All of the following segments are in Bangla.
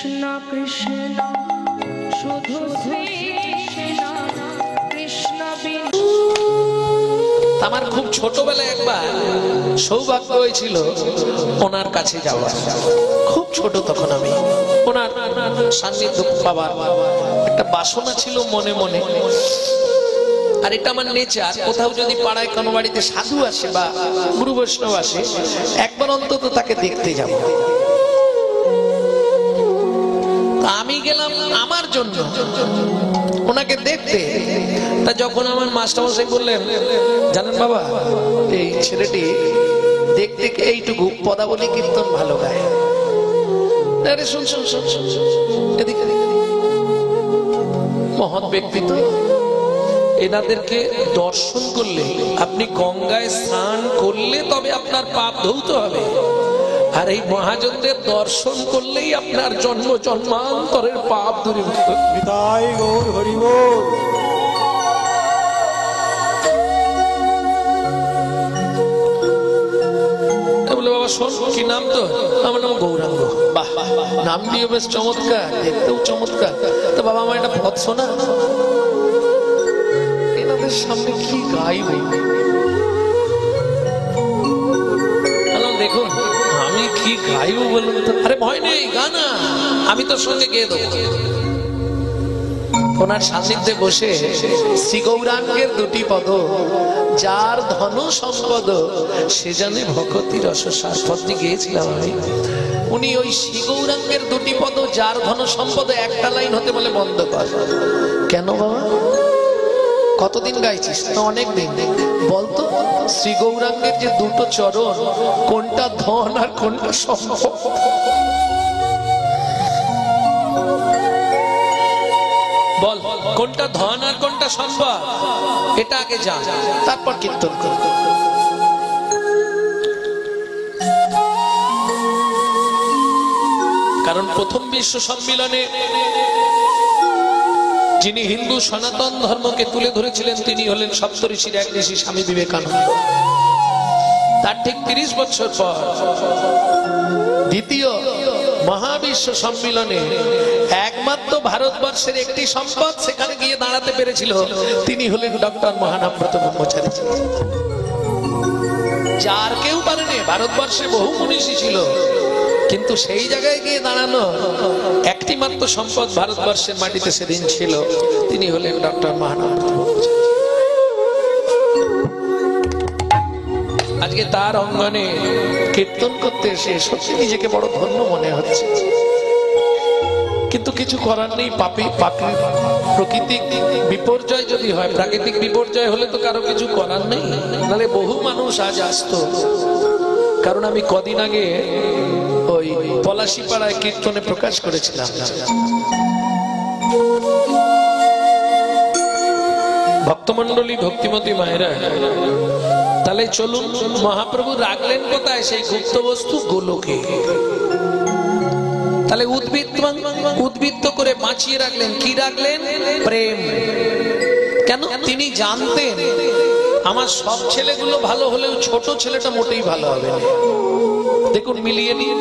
কৃষ্ণ কৃষ্ণ শুধু শ্রী কৃষ্ণ কৃষ্ণ বিনা। আমার খুব ছোটবেলায় একবার সৌভাগ্য হয়েছিল ওনার কাছে যাওয়ার। খুব ছোট তখন আমি, ওনার সান্নিধ্য পাবার একটা বাসনা ছিল মনে মনে। আর এটা আমার নেচার, কোথাও যদি পাড়ায় কোনো বাড়িতে সাধু আসে বা গুরু বৈষ্ণব আসে, একবার অন্তত তাকে দেখতে যাব। আমি গেলাম আমার জন্য ওনাকে দেখতে। তা যখন আমার মাস্টারমশাই বললেন, জানেন বাবা, এই ছেলেটি দেখতে এইটুকু পদাবলী কীর্তন ভালো গায়। আরে শুন শুন শুন শুন, এদিকে মহৎ ব্যক্তিত্ব, এনাদেরকে দর্শন করলে, আপনি গঙ্গায় স্নান করলে তবে আপনার পাপ ধৌত হবে, আর এই মহাজনদের দর্শন করলেই আপনার জন্ম জন্মান্তরের পাপ দূরীভূত হবে। নিতাই গৌর হরি বল। বলে বাবা শোন, কি নাম তো? আমার নাম গৌরাঙ্গ। বাহ, নামটিও বেশ চমৎকার, দেখতেও চমৎকার। তো বাবা আমার একটা পথ শোনা, এনাদের সামনে কি গাইব? দেখুন আমি কি গাইব বলুন তো? আরে ভয় নেই, গানা আমি তোর সঙ্গে গেয়ে দেবো। ওনার সান্নিধ্যে বসে শ্রী গৌরাঙ্গের দুটি পদ, যার ধন সম্পদ সে জানে ভকতি রস সার, পদটি গেয়েছিলাম আমি। উনি ওই শ্রী গৌরাঙ্গের দুটি পদ, যার ধন সম্পদ, একটা লাইন হতে বলে বন্ধ কর। কেন বাবা, কতদিন গাইছিস? না অনেক দিন। বলতো শ্রী গৌরাঙ্গের যে দুটো চরণ, কোনটা ধন আর কোনটা সম্পদ? বল, কোনটা ধন আর কোনটা সম্পদ? এটা আগে জান, তারপর কীর্তন কর। কারণ প্রথম বিশ্ব সম্মিলনে যিনি হিন্দু সনাতন ধর্মকে তুলে ধরেছিলেন, তিনি হলেন সপ্তঋষির এক ঋষি স্বামী বিবেকানন্দ। তার ঠিক 30 বছর পর দ্বিতীয় মহাবিশ্ব সম্মিলনে একমাত্র ভারতবর্ষের একটি সম্পদ সেখানে গিয়ে দাঁড়াতে পেরেছিল, তিনি হলেন ডক্টর মহানামব্রত ব্রহ্মচারী, যার কেউ পারেনি। ভারতবর্ষে বহু মনীষী ছিল, কিন্তু সেই জায়গায় গিয়ে দাঁড়ানো একটি মাত্র সম্পদ ভারতবর্ষের মাটিতে সেদিন ছিল, তিনি হলেন ডক্টর মহানামব্রত ব্রহ্মচারী। আজকে তার অঙ্গনে কীর্তন করতে এসে সত্যি নিজেকে বড় ধন্য মনে হচ্ছে, কিন্তু কিছু করার নেই। প্রাকৃতিক বিপর্যয় যদি হয়, প্রাকৃতিক বিপর্যয় হলে তো কারো কিছু করার নেই, নাহলে বহু মানুষ আজ আসতো। কারণ আমি কদিন আগে ওই পলাশীপাড়ায় কীর্তনে প্রকাশ করেছিলাম, ভক্তমন্ডলী ভক্তিমতী মায়েরা। তাহলে চলুন, মহাপ্রভু রাখলেন কোথায়? সেই গুপ্ত বস্তু গোলকে। তাহলে উদ্বৃত্ত করে বাঁচিয়ে রাখলেন, কি রাখলেন? প্রেম। কেন? তিনি জানতেন আমার সব ছেলেগুলো ভালো হলেও ছোট ছেলেটা মোটেই ভালো হবে না। দেখুন মিলিয়ে নিয়ে,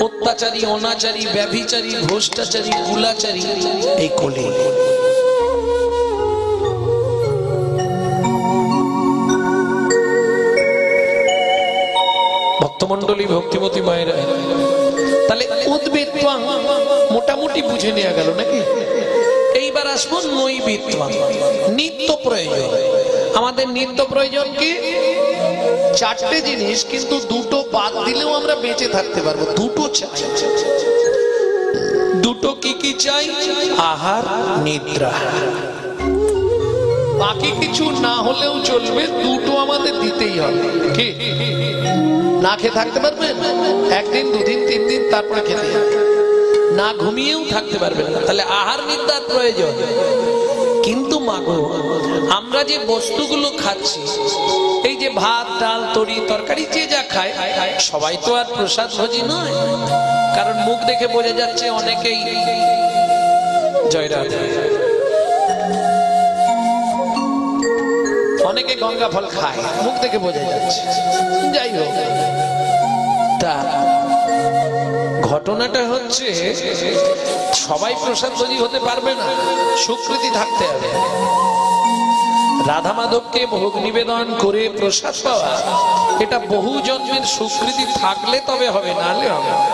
অত্যাচারী, অনাচারী, ব্যভিচারী, ভ্রষ্টাচারী, কুলাচারী, এই কোলে। ভক্তমন্ডলী ভক্তিমতী মায়েরা, তাহলে উদ্বৃত্তাং মোটামুটি বুঝে নেওয়া গেল নাকি? এইবার আসবো নৈবিত্তাং, নিত্য প্রয়োজন। আমাদের নিত্য প্রয়োজন কি? চারটে জিনিস, কিন্তু দুটো বাদ দিলেও আমরা বেঁচে থাকতে পারবো। দুটো চাই। দুটো কি কি চাই? আহার, নিদ্রা। বাকি কিছু না হলেও চলবে, দুটো আমাদের দিতেই হবে। কি না খেয়ে থাকতে পারবেন? একদিন, দুদিন, 3 দিন, তারপরে খেতে না ঘুমিয়েও থাকতে পারবেন না। তাহলে আহার নিদ্রার প্রয়োজন। কিন্তু মাগো, আমরা যে বস্তুগুলো খাচ্ছি, এই যে ভাত, ডাল, তরি, তরকারি, যে যা খায়, সবাই তো আর প্রসাদ ভোজী নয়। কারণ মুখ দেখে বোঝা যাচ্ছে অনেকেই জয়রাধে, অনেকে গঙ্গা ফল খায়, মুখ দেখে বোঝা যাচ্ছে। যাই হোক, তা ঘটনাটা হচ্ছে সবাই প্রসাদ ভোজী হতে পারবে না, সুকৃতি থাকতে হবে। রাধা মাধবকে ভোগ নিবেদন করে প্রসাদ পাওয়া এটা বহু জন্মের সুকৃতি থাকলে তবে হবে, না হলে হবে না।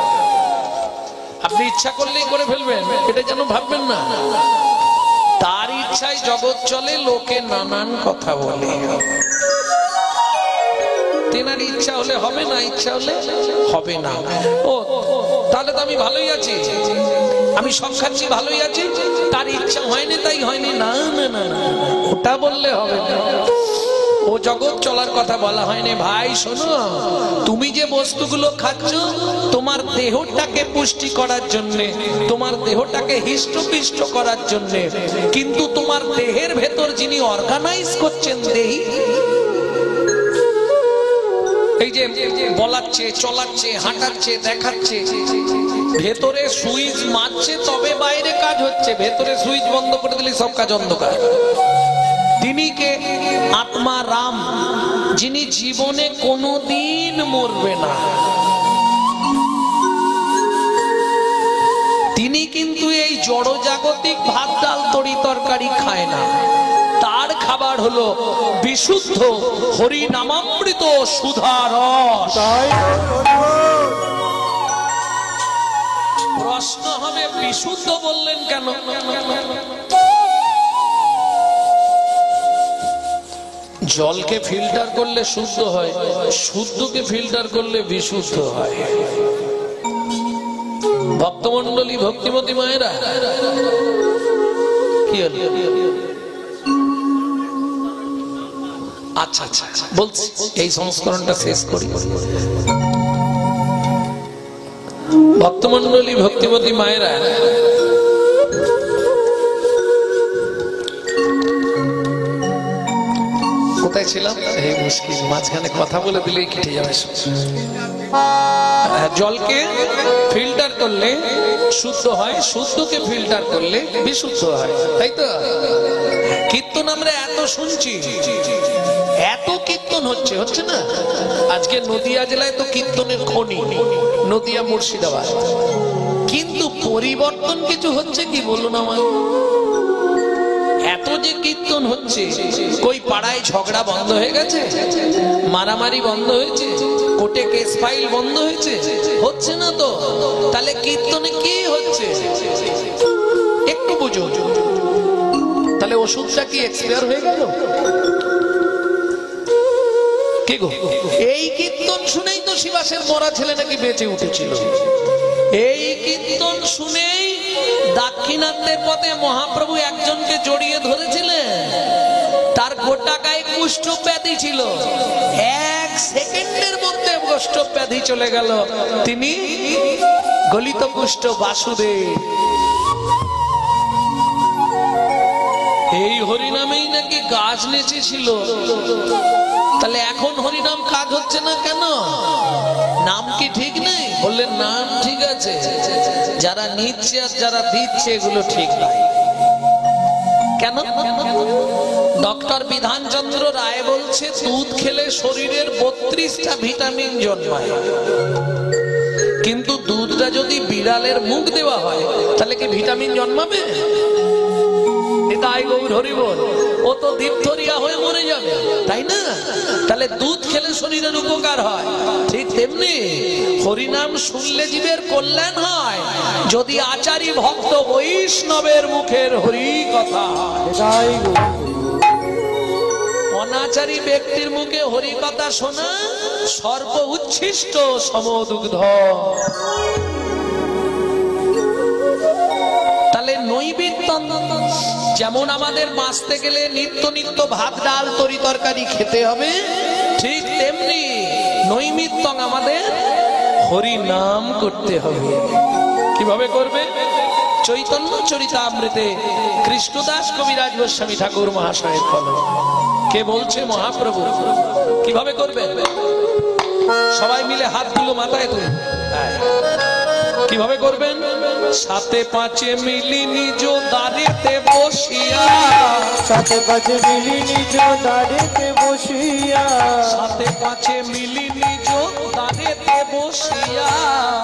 আপনি ইচ্ছা করলেই করে ফেলবেন এটা যেন ভাববেন না। তার ইচ্ছায় জগৎ চলে, লোকে নানান কথা বলে। তেনার ইচ্ছা হলে হবে না, ইচ্ছা হলে হবে না। ও তাহলে তো আমি ভালোই আছি, আমি সব খাচ্ছি ভালোই আছি, তার ইচ্ছা হয়নি তাই হয়নি, না না না না, ওটা বললে হবে না। ও জগৎ চলার কথা বলা হয়নি। ভাই শোনো, তুমি যে বস্তুগুলো খাচ্ছ তোমার দেহটাকে পুষ্টি করার জন্য, তোমার দেহটাকে হিষ্টপিষ্ট করার জন্য, কিন্তু তোমার দেহের ভেতর যিনি অর্গানাইজ করছেন দেহি, এই যে বলাচ্ছে, চলাচ্ছে, হাঁটাচ্ছে, দেখাচ্ছে, ভেতরে সুইচ মারছে তবে বাইরে কাজ হচ্ছে। ভেতরে সুইচ বন্ধ করে দিলে সব কাজ অন্ধকার। তিনি কে? আত্মা রাম, যিনি জীবনে কোনোদিন মরবে না। তিনি কিন্তু এই জড়জাগতিক ভাত ডাল তরি তরকারি খায় না। তার খাবার হলো বিশুদ্ধ হরি নামামৃত সুধা রস। প্রশ্ন হবে বিশুদ্ধ বললেন কেন? জলকে ফিল্টার করলে শুদ্ধ হয়, শুদ্ধকে ফিল্টার করলে বিশুদ্ধ হয়। ভক্তমন্ডলী, ভক্তিমতী মায়েরা, কি হল? আচ্ছা আচ্ছা বলছি, এই সংস্করণটা শেষ করি। ভক্তমন্ডলী, ভক্তিমতী মায়েরা, কোথায় ছিলাম? এই মুশকিল, মাঝখানে কথা বলে দিলেই কেটে যাবে। জলকে ফিল্টার করলে শুদ্ধ হয়, শুদ্ধকে ফিল্টার করলে বিশুদ্ধ হয়, তাই তো? কীর্তন আমরা এত শুনছি, এত কীর্তন হচ্ছে, হচ্ছে না? আজকে নদিয়া জেলায় তো কীর্তনের খনি, নদিয়া মুর্শিদাবাদ, কিন্তু পরিবর্তন কিছু হচ্ছে কি বলুন আমার? এত যে কীর্তন হচ্ছে, কই পাড়ায় ঝগড়া বন্ধ হয়ে গেছে? মারামারি বন্ধ হয়েছে? কোর্টে কেস ফাইল বন্ধ হয়েছে? হচ্ছে না তো। তাহলে কীর্তনে কি হচ্ছে একটু বুঝুন। তাহলে ওষুধটা কি এক্সপায়ার হয়ে গেল? কি গো, এই কীর্তন শুনেই তো শিবাসের মরা ছেলে নাকি বেঁচে উঠেছিল। এই কীর্তন শুনেই দাক্ষিণাত্যের পথে মহাপ্রভু একজনকে জড়িয়ে ধরেছিলেন, তার গোটা গায়ে কুষ্ঠ ব্যাধি ছিল, 1 সেকেন্ডের মধ্যে কুষ্ঠ ব্যাধি চলে গেল। তিনি গলিত কুষ্ঠ বাসুদেব। এই হরিনামেই নাকি গাছ নেচেছিল। তাহলে এখন হরিনাম কাজ হচ্ছে না কেন? নাম কি ঠিক নেই? বললেন নাম ঠিক আছে, যারা নিচ্ছে আর যারা দিচ্ছে এগুলো ঠিক নাই। কেন? ডক্টর বিধানচন্দ্র রায় বলছে দুধ খেলে শরীরের 32টা ভিটামিন জন্মায়, কিন্তু দুধটা যদি বিড়ালের মুখ দেওয়া হয় তাহলে কি ভিটামিন জন্মাবে? তাই গৌর হরি বল, ও তো ডিপথরিয়া হয়ে মরে যাবে, তাই না? তাহলে দুধ খেলে শরীরের উপকার হয়, ঠিক তেমনি হরিনাম শুনলে জীবের কল্যাণ হয় যদি আচারী ভক্ত বৈষ্ণবের মুখের হরি কথা। অনাচারী ব্যক্তির মুখে হরি কথা শোনা সর্ব উচ্ছিষ্ট সমদুগ্ধ। তাহলে নৈবেদ্য যেমন আমাদের বাঁচতে গেলে নিত্য নিত্য ভাত ডাল তরি তরকারি খেতে হবে, ঠিক তেমনি নৈমিত্য আমাদের হরি নাম করতে হবে। কিভাবে করবে? চৈতন্য চরিতামৃতে কৃষ্ণদাস কবিরাজ গোস্বামী ঠাকুর মহাশয়ের কলম। কে বলছে? মহাপ্রভু। কিভাবে করবে? সবাই মিলে হাতগুলো মাথায় তুলে। কিভাবে করবেন? 7-5 মিলি নিজ দাঁড়িতে বসিয়া, 7-5 মিলি নিজ দাঁড়িতে বসিয়া, 7-5 মিলি নিজ দাঁড়িতে বসিয়া বসিয়া,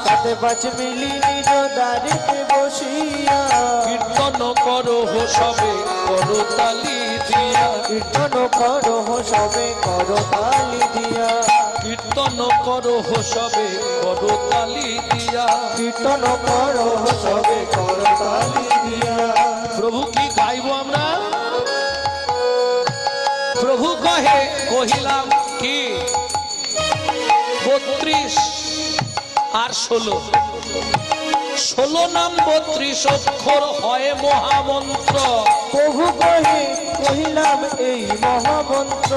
সাথে পাঁচ মিলি নিজ দাঁড়িতে বসিয়া, কীর্তন করো সবে করতালি দিয়া, কীর্তন করো সবে করতালি দিয়া, কীর্তন করো সবে করতালি দিয়া। কীর্তন করো সবে করতালি দিয়া। প্রভু কি গাইব আমরা? প্রভু কহে, কহিলাম কি 32 আর 16, 16 নাম 32 অক্ষর হয় মহামন্ত্র। প্রভু কহে কহিলাম এই মহামন্ত্র,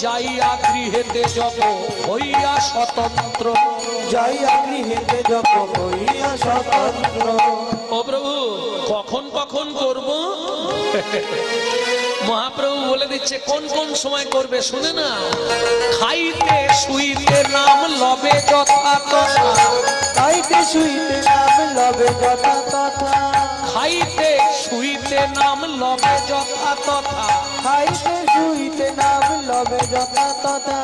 যাইয়া গৃহেতে জপ হইয়া স্বতন্ত্র। যাইয়া গৃহেতে জপ হইয়া স্বতন্ত্র। ও প্রভু কখন কখন করব? মহাপ্রভু বলে দিচ্ছে কোন কোন সময় করবে, শুনে না। খাইতে শুইতে নাম লবে যথা তথা, খাইতে শুইতে নাম লবে যথা তথা, খাইতে শুইতে নাম লবে যথা তথা, খাইতে শুইতে নাম লবে যথা তথা,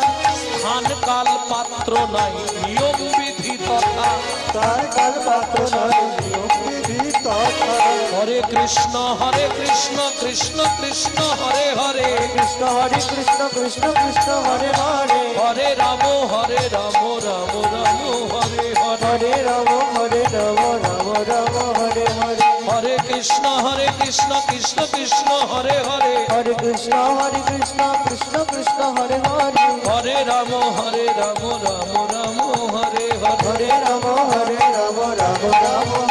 স্থান কাল পাত্র নাই নিয়ম বিধি তথা। তার কাল পাত্র নয় নিয়ম বিধি তথা। হরে কৃষ্ণ কৃষ্ণ কৃষ্ণ হরে হরে, কৃষ্ণ হরে কৃষ্ণ কৃষ্ণ কৃষ্ণ হরে হরে, হরে রাম রাম রাম হরে হরে, হরে রাম রাম রাম হরে হরে, হরে কৃষ্ণ কৃষ্ণ কৃষ্ণ হরে হরে, হরে কৃষ্ণ কৃষ্ণ কৃষ্ণ হরে হরে, হরে রাম রাম রাম হরে হরে। হরে রাম রাম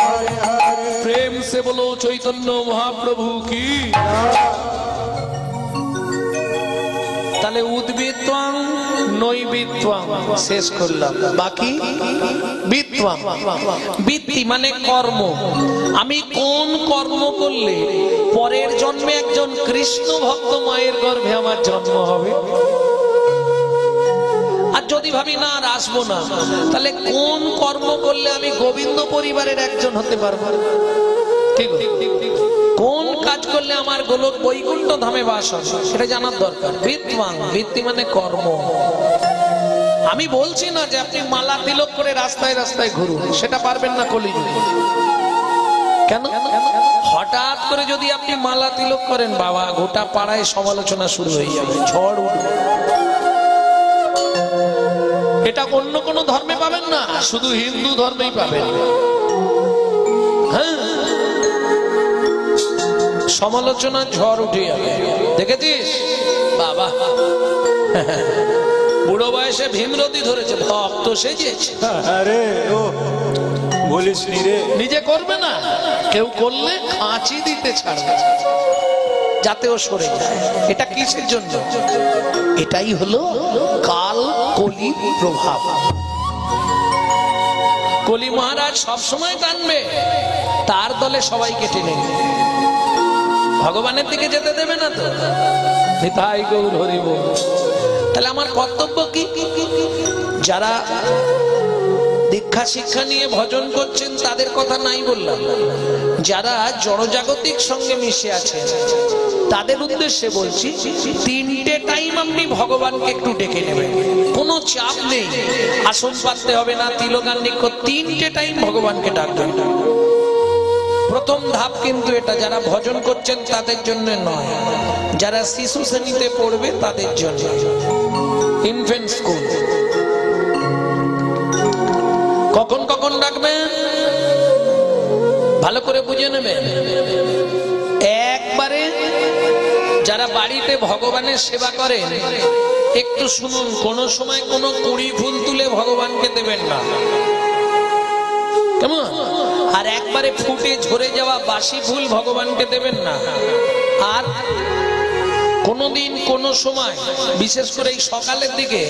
হরে হরে। প্রেম সে বলো চৈতন্য মহাপ্রভু কি। তাহলে উদ্বৃত্তাং নৈবিত্তাং শেষ করলাম, বাকি বিত্তাং। বৃত্তি মানে কর্ম। আমি কোন কর্ম করলে পরের জন্মে একজন কৃষ্ণ ভক্ত মায়ের গর্ভে আমার জন্ম হবে। আর যদি ভাবি না আর আসবো না, তাহলে কোন কর্ম করলে আমি গোবিন্দ পরিবারের একজন হতে পারবো। ঠিক কোন কাজ করলে আমার গোলক বৈকুণ্ঠ ধামে বাস হবে সেটা জানার দরকার। বৃত্তিমান, বৃত্তি মানে কর্ম। আমি বলছি না যে আপনি মালা তিলক করে রাস্তায় রাস্তায় ঘুরুন, সেটা পারবেন না কলিযুগে। কেন? হঠাৎ করে যদি আপনি মালা তিলক করেন, বাবা গোটা পাড়ায় সমালোচনা শুরু হয়ে যাবে, ঝড় উঠবে। এটা অন্য কোন ধর্মে পাবেন না, শুধু হিন্দু ধর্মেই পাবেন। হ্যাঁ, সমালোচনা ঝড় উঠে যাবে। দেখেছিস বাবা বুড়ো বয়সে ভীমরতি ধরেছে, ভক্ত সেজেছে। আরে ও বলিস নি রে, নিজে করবে না, কেউ করলে খাঁচি দিতে ছাড়বে যাতে ও সরে যায়। এটা কিসের জন্য? এটাই হলো কাল কলি প্রভাব। কলি মহারাজ সবসময় টানবে, তার দলে সবাইকে টেনে নেবে, ভগবানের দিকে যেতে দেবে না তো। নিতাই গৌর হরি বল। তাহলে আমার কর্তব্য কি? যারা দীক্ষা শিক্ষা নিয়ে ভজন করছেন তাদের কথা নাই বললাম, যারা জড়জাগতিক সঙ্গে মিশে আছেন তাদের উদ্দেশ্যে বলছি, 3টে টাইম আপনি ভগবানকে একটু ডেকে নেবেন, কোনো চাপ নেই, আসন পাততে হবে না, তিলকান্নিক, 3টে টাইম ভগবানকে ডাকবেন। প্রথম ধাপ কিন্তু এটা, যারা ভজন করছেন তাদের জন্য নয়, যারা শিশু শ্রেণীতে পড়বে তাদের জন্য, ইনফেন্ট স্কুল। কখন কখন ডাকবেন ভালো করে বুঝে নেবেন। একবারে যারা বাড়িতে ভগবানের সেবা করেন একটু শুনুন, কোন সময় কোনো কুড়ি ফুল তুলে ভগবানকে দেবেন না, কেমন? আর একবারে ফুটে ঝরে যাওয়া বাসি ফুল ভগবানকে দেবেন না। আর কোনদিন কোন সময়, বিশেষ করে এই সকালের দিকে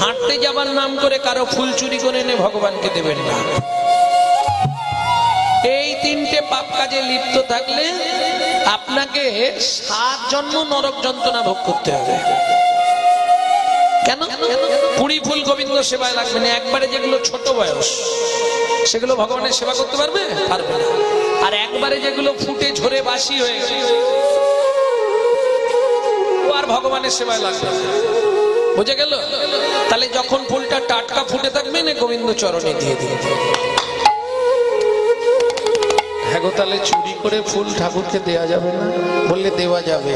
হাঁটতে যাবার নাম করে কারো ফুল চুরি করে এনে ভগবানকে দেবেন না। এই 3টে পাপ কাজে লিপ্ত থাকলে আপনাকে 7 জন্ম নরক যন্ত্রণা ভোগ করতে হবে। কেন? কুড়ি ফুল গোবিন্দ সেবায় লাগবে না, একবারে যেগুলো ছোট বয়স সেগুলো ভগবানের সেবা করতে পারবে? পারবে না। আর একবারে যেগুলো ফুটে ঝরে বাসি হয়ে গেছে আর ভগবানের সেবায় লাগবে। বুঝে গেল? তাহলে যখন ফুলটা টাটকা ফুটে থাকবে না গোবিন্দ চরণে দিয়ে দিন। হ্যাঁ গো, তাহলে চুরি করে ফুল ঠাকুরকে দেওয়া যাবে না? বললে দেওয়া যাবে।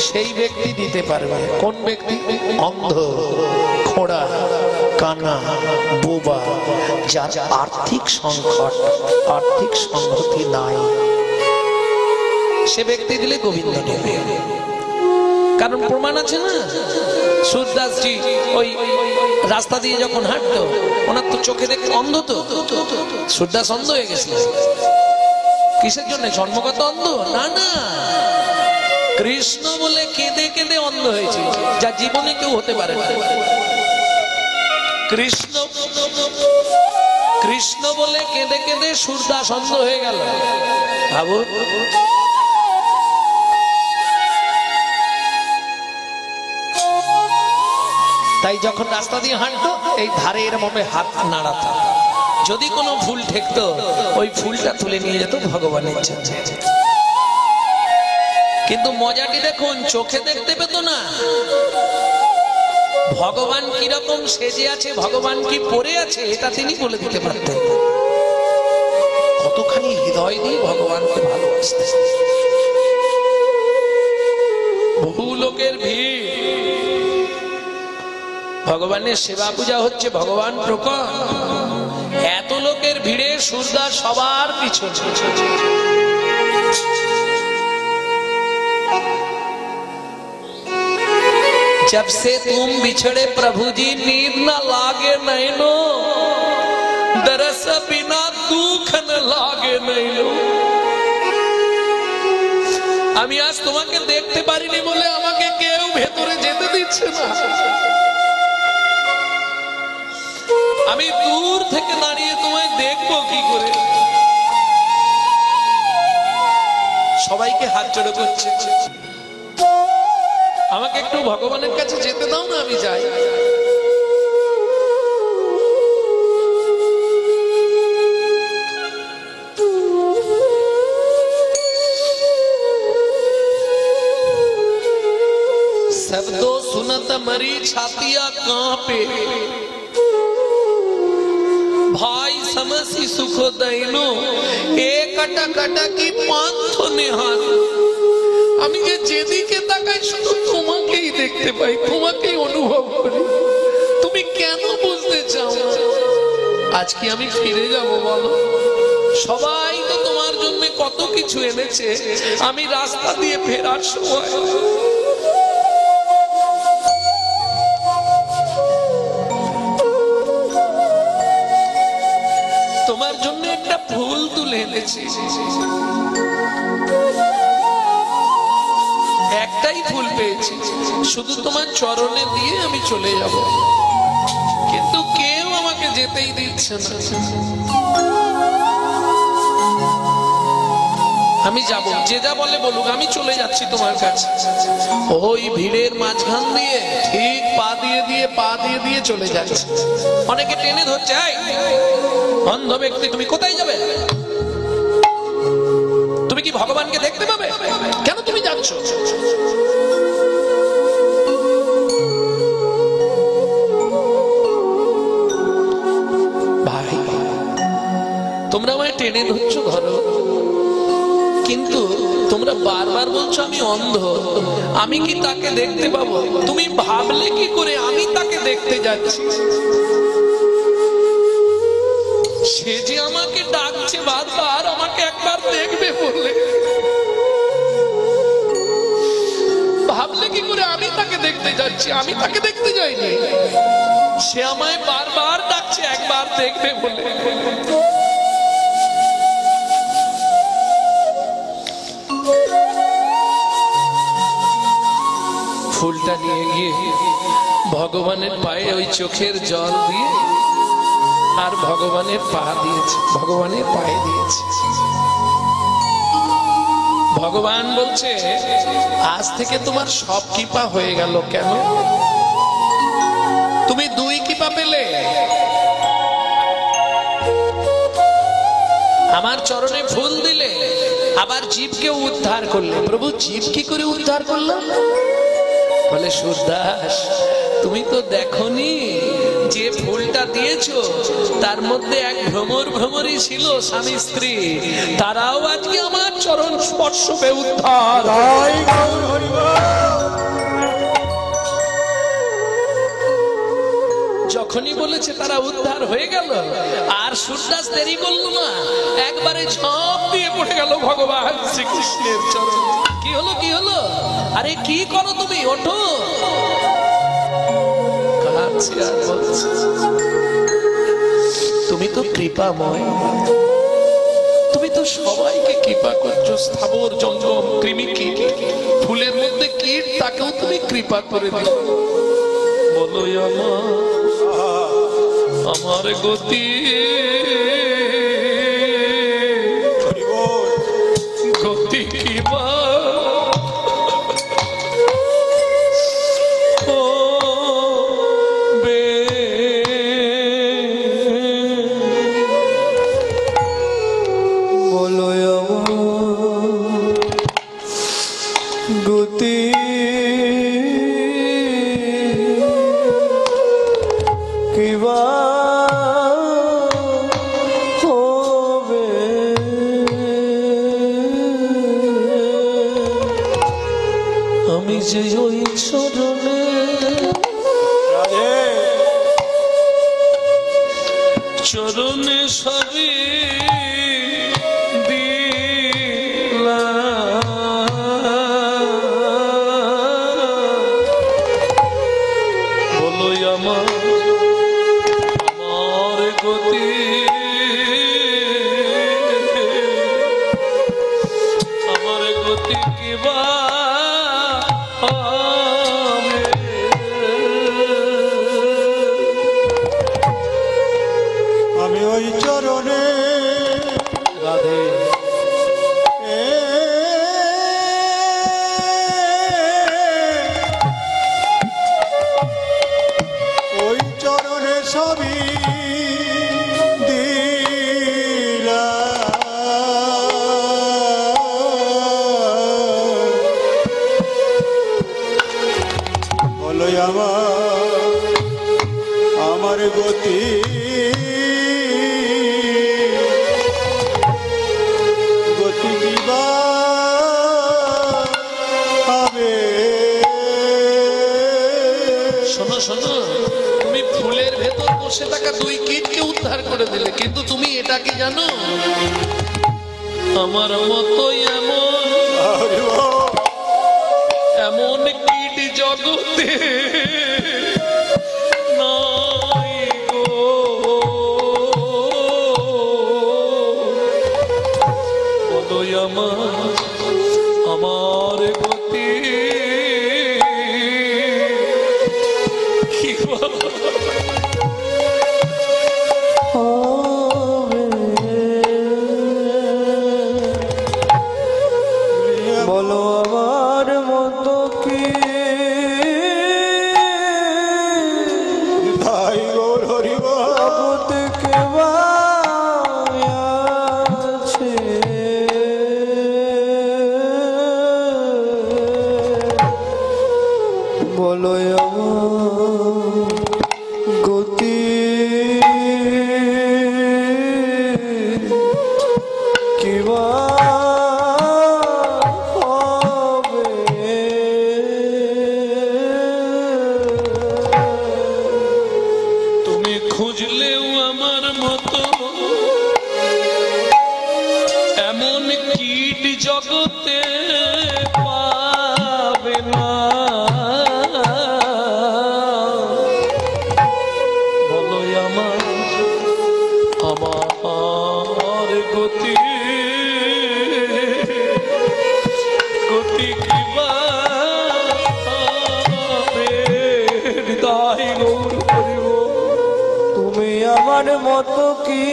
সেই ব্যক্তি দিতে পারবে। কোন ব্যক্তি? অন্ধ, খোড়া, কানা, বোবা, যার আর্থিক সংকট, আর্থিক সংগতি নাই, সে ব্যক্তি দিলে গোবিন্দ নেবে। কারণ প্রমাণ আছে না। সুরদাসজি ওই রাস্তা দিয়ে যখন হাঁটতো, ওনার তো চোখে দেখতে অন্ধ, তো সুরদাস অন্ধ হয়ে গেছিল। কিসের জন্য? জন্মগত অন্ধ না, না, কৃষ্ণ বলে কেঁদে কেঁদে অন্ধ হয়েছে, যা জীবনে কেউ হতে পারে না। কৃষ্ণ কৃষ্ণ বলে কেঁদে কেঁদে সুরদাস অন্ধ হয়ে গেল। ভাবুন, তাই যখন রাস্তা দিয়ে হাঁটতো এই ধারে এরকম হাত নাড়াতো, যদি কোনো ফুল ঠেকতো ওই ফুলটা তুলে নিয়ে যেত ভগবানের কাছে। কিন্তু মজাটি দেখুন, চোখে দেখতে পেত না ভগবান কিরকম সেজে আছে, ভগবান কি পড়ে আছে, এটা তিনি বলে দিতে পারতেন। কতখানি হৃদয় দিয়ে ভগবানকে ভালোবাসতেন। বহু লোকের ভিড়, ভগবানের সেবা পূজা হচ্ছে, ভগবান প্রকট, এত লোকের ভিড়ে সুরদাস সবার পিছনে। जब से तुम बिछड़े प्रभु जी नींद न लागे नैनो, दरस बिना दुख न लागे नैनो। আমি আজ তোমাকে দেখতে পারিনি বলে আমাকে কেউ ভেতরে যেতে দিচ্ছে না। আমি দূর থেকে দাঁড়িয়ে তোমায় দেখবো কি করে। সবাইকে হাত জোড়ো করছে, আমাকে একটু ভগবানের কাছে যেতে দাও না, আমি যাই। शब्दो सुनत मरी छातिया कांपे, भाई समसी सुख दैनो एक कटा कटा की पांथ निहार। আমি যে যেদিকে তাকাই শুধু তোমাকেই দেখতে পাই, তোমাকেই অনুভব করি। তুমি কেন বুঝতে চাও না? আজকে আমি ফিরে যাব বলো? সবাই তো তোমার জন্য কত কিছু এনেছে, আমি রাস্তা দিয়ে ফেরার সময় তোমার জন্য একটা ফুল তুলে এনেছি। একটাই ফুল পেয়েছি, শুধু তোমার চরণে দিয়ে আমি চলে যাব। কিন্তু কেউ আমাকে যেতেই দিচ্ছে না। আমি যাব, যে যা বলে বলুক, আমি চলে যাচ্ছি তোমার কাছে। ওই ভিড়ের মাঝখান দিয়ে ঠিক পা দিয়ে দিয়ে চলে যাচ্ছে। অনেকে টেনে ধরছে, অন্ধ ব্যক্তি তুমি কোথায় যাবে? তুমি কি ভগবানকে দেখতে পাবে? কেন তুমি যাচ্ছ? ভাই, তোমরা আমায় টেনে ধরছো ধরো, কিন্তু তোমরা বারবার বলছো আমি অন্ধ, আমি কি তাকে দেখতে পাবো? তুমি ভাবলে কি করে আমি তাকে দেখতে যাচ্ছি? সে যে আমাকে ডাকছে বারবার, আমাকে একবার দেখবে বলে, ভাবলে কি করে আমি তাকে দেখতে যাচ্ছি? আমি তাকে দেখতে যাইনি, সে আমায় বারবার ডাকছে একবার দেখবে বলে। ফুলটা নিয়ে গিয়ে ভগবানের পায়ে ওই চোখের জল দিয়ে আর ভগবানের পা দিয়েছে, ভগবানের পায়ে দিয়েছে। ভগবান বলছে আজ থেকে তোমার সব কৃপা হয়ে গেল। কেন? তুমি দুই কৃপা পেলে। আমার চরণে ফুল দিলে, আবার জীবকে উদ্ধার করলে। প্রভু জীব কি করে উদ্ধার করলাম? বলে সুরদাস তুমি তো দেখনি যে ফুলটা দিয়েছো তার মধ্যে এক ভ্রমরই ছিল স্বামী স্ত্রী, তারাও আজকে আমার চরণ স্পর্শ পেয়ে উদ্ধার। তাই গৌর হরিবল। যখনই বলেছে তারা উদ্ধার হয়ে গেল, আর সূর্যদাস দেরি করল না, একবারে ঝাঁপ দিয়ে পড়ে গেল ভগবান শ্রীকৃষ্ণের চরণ। কি হলো কি হলো? আরে কি করো তুমি? ওঠো। কাঁদছে আর বলছে, তুমি তো কৃপাময়, তুমি তো সবাইকে কৃপা করছো। স্থাবর জঙ্গম কৃমি কীট, ফুলের মধ্যে কীট, তাকেও তুমি কৃপা করে দিও। বলো আমার গতি, গতি কি বা বলো আমার গতি কিবা হবে। আমি যে ওই চরণে চরণে সবই আমি ওই চরণে রাধে ওই চরণে সবই দিলা। বলো আমার গতি গতি কিবা হবে। শোনো শোনো, তুমি ফুলের ভেতর বসে থাকা দুই কীটকে উদ্ধার করে দিলে, কিন্তু তুমি এটা কি জানো? আমার মতোই এমন কীট জগতে নাই গো। বলো আমার গতি কি বলো আমার মতো কি ভাই গৌর হরিবল জগতে আছে। বলো আমার গতি কিবা খুঁজলেও আমার মতো এমন কীট জগতে পাবে না। বলো আমার গতি গতি কিবা হবে। হৃদয় গৌর করিব তুমি আমার মতো কি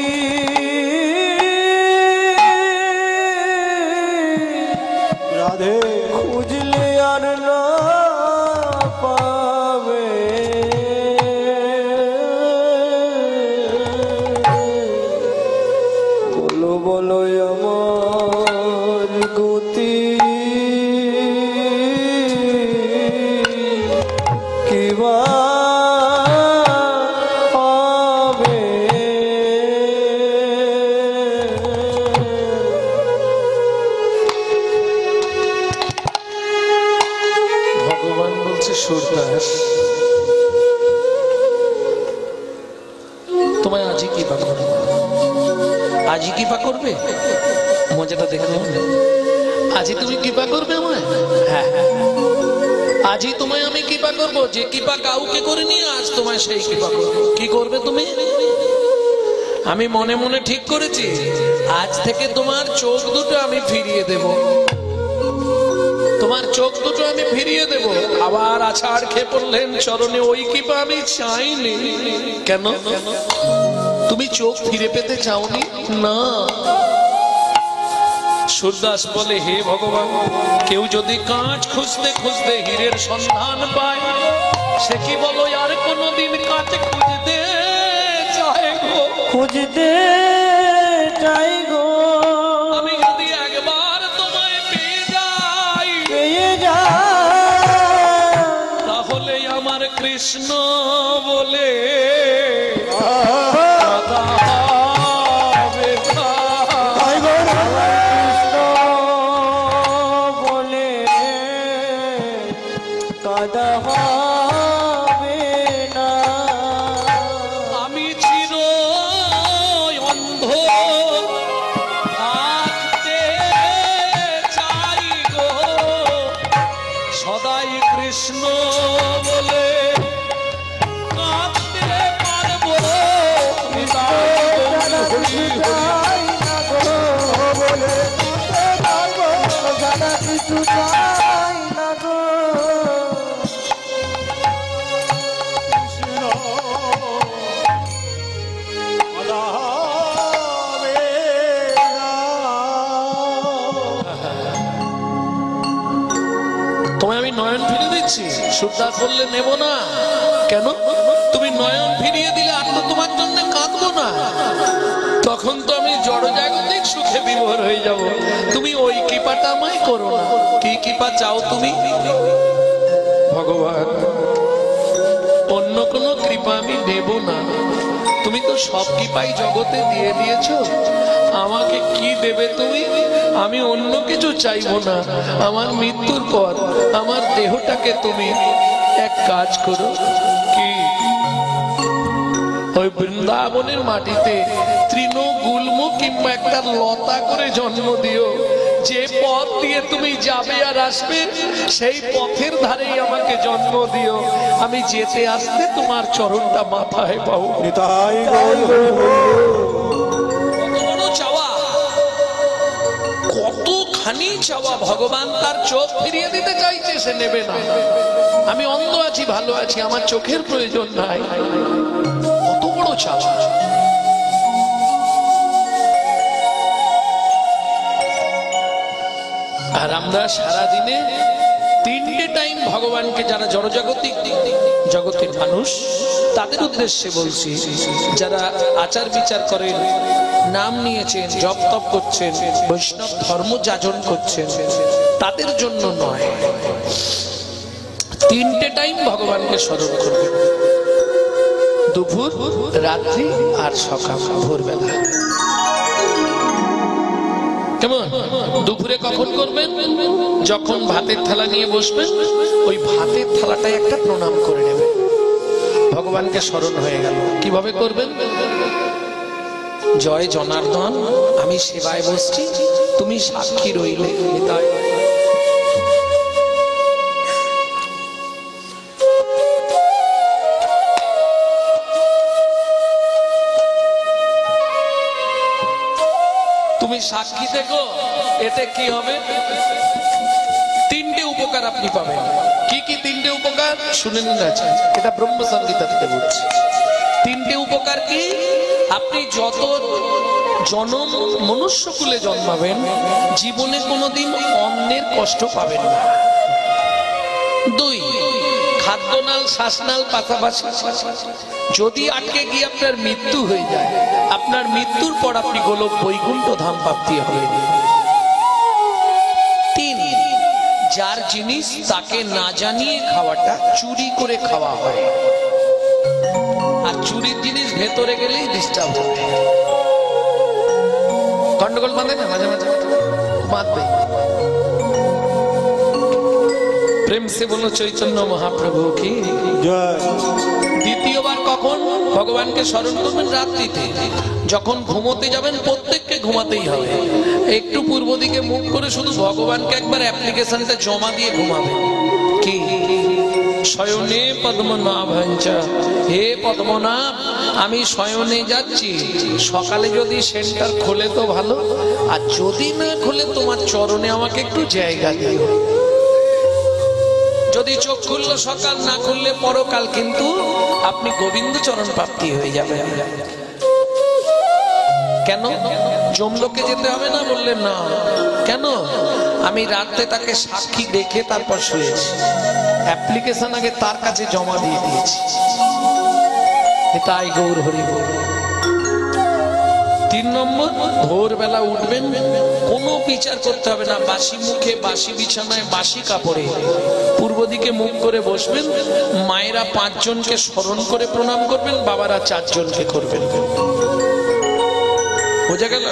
রাধে খুঁজলে আর না পাবে। বলো বলো আমার গতি কিবা সুরদাস, তোমায় আজই কৃপা করবে, আজই কৃপা করবে। মজাটা দেখো, আজই তুমি কৃপা করবে আমায়। হ্যাঁ, আজই তোমায় আমি কৃপা করব, যে কৃপা কাউকে করিনি আজ তোমায় সেই কৃপা করব। কি করবে তুমি? আমি মনে মনে ঠিক করেছি আজ থেকে তোমার চোখ দুটো আমি ফিরিয়ে দেব, তোমার চোখ দুটো আমি ফিরিয়ে দেব। আবার আছাড় খেয়ে পড়লেন চরণে, ওই কৃপা আমি চাইনি। কেন? তুমি চোখ ফিরে পেতে চাওনি না। সুরদাস বলে, হে ভগবান, কেউ যদি কাঁচ খুঁজতে খুঁজতে হীরের সন্ধান পায়, সে কি বলো আর কোনদিন কাঁচ খুঁজতে চায় গো? খুঁজতে চাই গো। আমি যদি একবার তোমায় পেয়ে যাই, তাহলে আমার কৃষ্ণ বলে কথা হবে না। কাদা হবে না। আমি চির অন্ধ থাকতে চাই গো, সদাই কৃষ্ণ বলে কাঁদতে পারবো। কিছু চাই না গো বলে কাঁদতে পারবো, সারা কিছু চাই না গো। তোমায় আমি নয়ন ফিরিয়ে দিচ্ছি। সুরদাস বললে, নেব না। কেন? তুমি নয়ন ফিরিয়ে দিলে আর তো তোমার জন্য কাঁদবো না, তখন তো আমি জড়জাগতিক সুখে বিভোর হয়ে যাব। তুমি ওই কৃপাটা আমায় করো না। কি কৃপা চাও তুমি? ভগবান, অন্য কোনো কৃপা আমি নেব না। তুমি তো সব কৃপাই জগতে দিয়ে দিয়েছো, আমাকে কি দেবে তুমি? আমি অন্য কিছু চাইবো না। আমার মৃত্যুর পর আমার দেহটাকে তুমি এক কাজ করো। কি? ওই বৃন্দাবনের মাটিতে তৃণ গুল্ম কিংবা একটা লতা করে জন্ম দিও। যে পথ দিয়ে তুমি যাবে আর আসবে সেই পথের ধারেই আমাকে জন্ম দিও। আমি যেতে আসতে তোমার চরণটা মাথায় পাবো। কত বড় চাওয়া, কতখানি চাওয়া! ভগবান তার চোখ ফিরিয়ে দিতে চাইছে, সে নেবে না। আমি অন্ধ আছি, ভালো আছি, আমার চোখের প্রয়োজন নাই। কত বড় চাওয়া! আর আমরা সারাদিনে 3টে টাইম ভগবানকে, যারা জড়জাগতিক জগতের মানুষ তাদের উদ্দেশ্যে বলছি, যারা আচার বিচার করেন, নাম নিয়েছেন, জপ তপ করছেন, বৈষ্ণব ধর্ম যাজন করছেন, তাদের জন্য নয়। 3টে টাইম ভগবানকে স্মরণ করবেন, দুপুর, রাত্রি আর সকাল, ভোরবেলা। কেমন? দুপুরে কখন করবেন? যখন ভাতের থালা নিয়ে বসবেন, ওই ভাতের থালাটায় একটা প্রণাম করে নেবেন, ভগবানকে স্মরণ হয়ে গেল। কিভাবে করবেন? জয় জনার্দন, আমি সেবায় বসছি, তুমি সাক্ষী রইলে। তাই তুমি সাক্ষী থেকো। এতে কি হবে? 3টে উপকার আপনি পাবেন। কি কি 3টে উপকার? শুনে নিন। আছে, এটা ব্রহ্ম সংগীতা থেকে বলছি। 3টে উপকার কি? আপনি যত জন্ম মনুষ্যকুলে জন্মাবেন, জীবনে কোনোদিন অন্যের কষ্ট পাবেন না। 2, খাদ্যনাল শ্বাসনাল পাশাপাশি যদি আটকে গিয়ে আপনার মৃত্যু হয়ে যায়, আপনার মৃত্যুর পর আপনি গোলক বৈকুণ্ঠ ধাম প্রাপ্তি হবেন। 3, যার জিনিস তাকে না জানিয়ে খাওয়াটা চুরি করে খাওয়া হয়, আর চুরির জিনিস ভেতরে গেলেই ডিস্টার্ব হবে। গন্ডগোল বাঁধে না মাঝে মাঝে, বাঁধবে। প্রেম সে বলো চৈতন্য মহাপ্রভু কি জয়। দ্বিতীয়বার কখন ভগবানকে স্মরণ করবেন? রাত্রিতে যখন ঘুমোতে যাবেন, প্রত্যেককে ঘুমাতেই হবে। একটু পূর্ব দিকে মুখ করে শুধু ভগবানকে একবার অ্যাপ্লিকেশনটা জমা দিয়ে ঘুমাবেন। কি শয়নে পদ্মনাভাঞ্চা, হে পদ্মনাভ আমি শয়নে যাচ্ছি, সকালে যদি সেন্টার খোলে তো ভালো, আর যদি না খোলে তোমার চরণে আমাকে একটু জায়গা দিও। যদি চোখ খুললো সকাল, না খুললে পরকাল, কিন্তু আপনি গোবিন্দ চরণ প্রাপ্তি হয়ে যাবেন। কেন জমলোকে যেতে হবে না? বললেন না। কেন? আমি রাতে তাকে সাক্ষী দেখে তারপর শুয়েছি, অ্যাপ্লিকেশন আগে তার কাছে জমা দিয়ে দিয়েছি। তাই গৌর হরি গৌর। 3 নম্বর, ভোরবেলা উঠবেন, কোনো বিচার করতে হবে না, বাসি মুখে বাসি বিছানায় বাসি কাপড়ে পূর্ব দিকে মুখ করে বসবেন। মায়েরা 5 জনকে স্মরণ করে প্রণাম করবেন, বাবারা 4 জনকে করবেন। বোঝা গেল?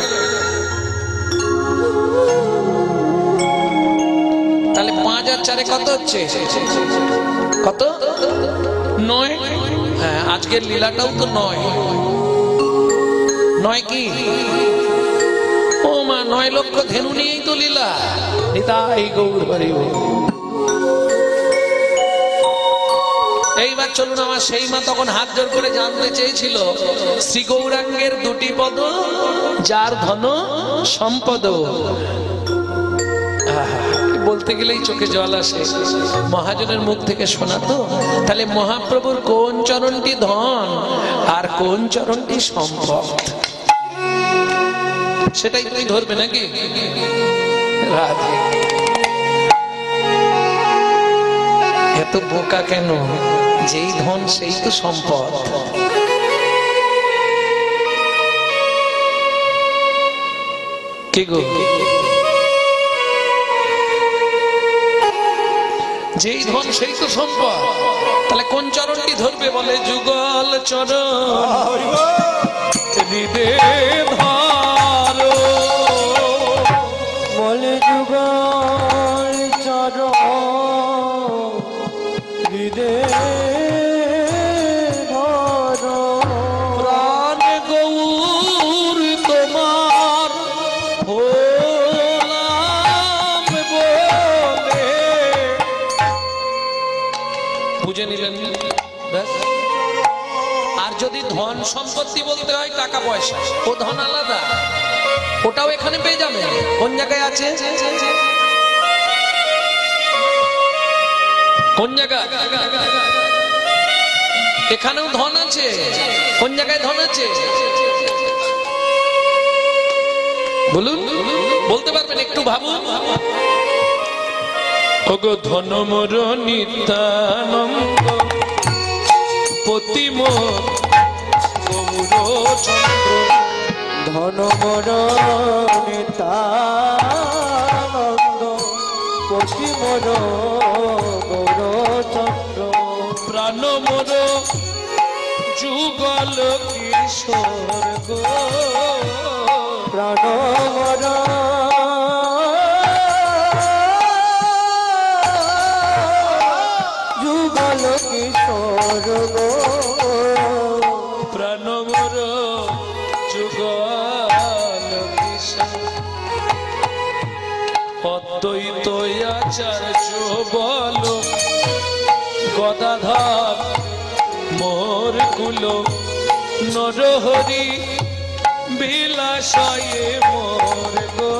তাহলে 5 আর 4 কত হচ্ছে? কত? 9। হ্যাঁ, আজকের লীলাটাও তো 9। 9 কি? ও মা, 9 লক্ষ ধেনু নিয়েই তো লীলা। নিতাই গৌর হরি বল। এইবার চলুন, আমার সেই মা তখন হাত জোর করে জানতে চেয়েছিল, শ্রী গৌরাঙ্গের 2টি পদ, যার ধন সম্পদ। বলতে গেলেই চোখে জল আসে, মহাজনের মুখ থেকে শোনা তো। তাহলে মহাপ্রভুর কোন চরণটি ধন আর কোন চরণটি সম্পদ, সেটাই তুমি ধরবে নাকি? রাধে। এত বোকা কেন? যেই ধন সেই তো সম্পদ। কি গো? যেই ধন সেই তো সম্পদ। তাহলে কোন চরণটি ধরবে? বলে যুগল চরণ হৃদে ধরো। বলে যুগল চরণ হৃদে ধরো। প্রাণ গৌর তোমার হলাম বলে। বুঝে নিলেন? ব্যাস। আর যদি ধন সম্পত্তি বলতে হয়, টাকা পয়সা, ও ধন আলাদা, ওটাও এখানে পেয়ে যাবে। কোন জায়গায় আছে? কোন জায়গায়? এখানেও ধন আছে। কোন জায়গায় ধন আছে বলুন? বলতে পারবেন? একটু ভাবুন। ওগো ধন মোর নিত্যানন্দ পতিম গৌরচন্দ্র। ধন মোর নিত্যানন্দ পতি মোর গৌরচন্দ্র। প্রাণ মোর যুগল কিশোর গো। প্রাণ মোর যুগল কিশোর গো। প্রাণ মোর যুগল কিশোর। অদ্বৈত আচার্য বল গদাধর মোর কুল নরহরি বিলাসয়ে মোর গো।